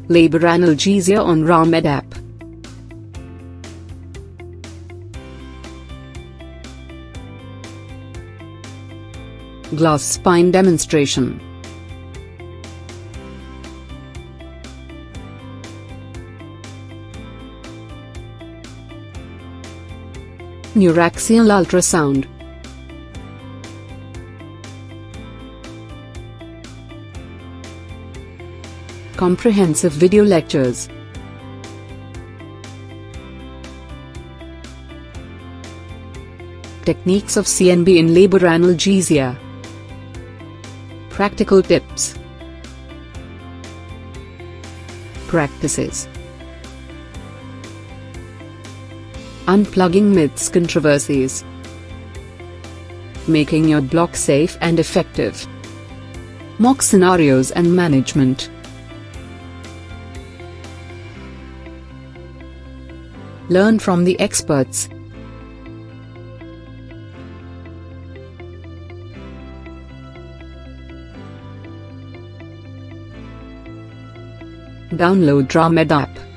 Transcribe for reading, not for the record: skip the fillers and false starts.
Labor analgesia on RAAMED app. Glass spine demonstration. Neuraxial ultrasound. Comprehensive video lectures. Techniques of CNB in labor analgesia. Practical tips. Practices. Unplugging myths, controversies. Making your block safe and effective. Mock scenarios and management. Learn from the experts. Download RAAMED app.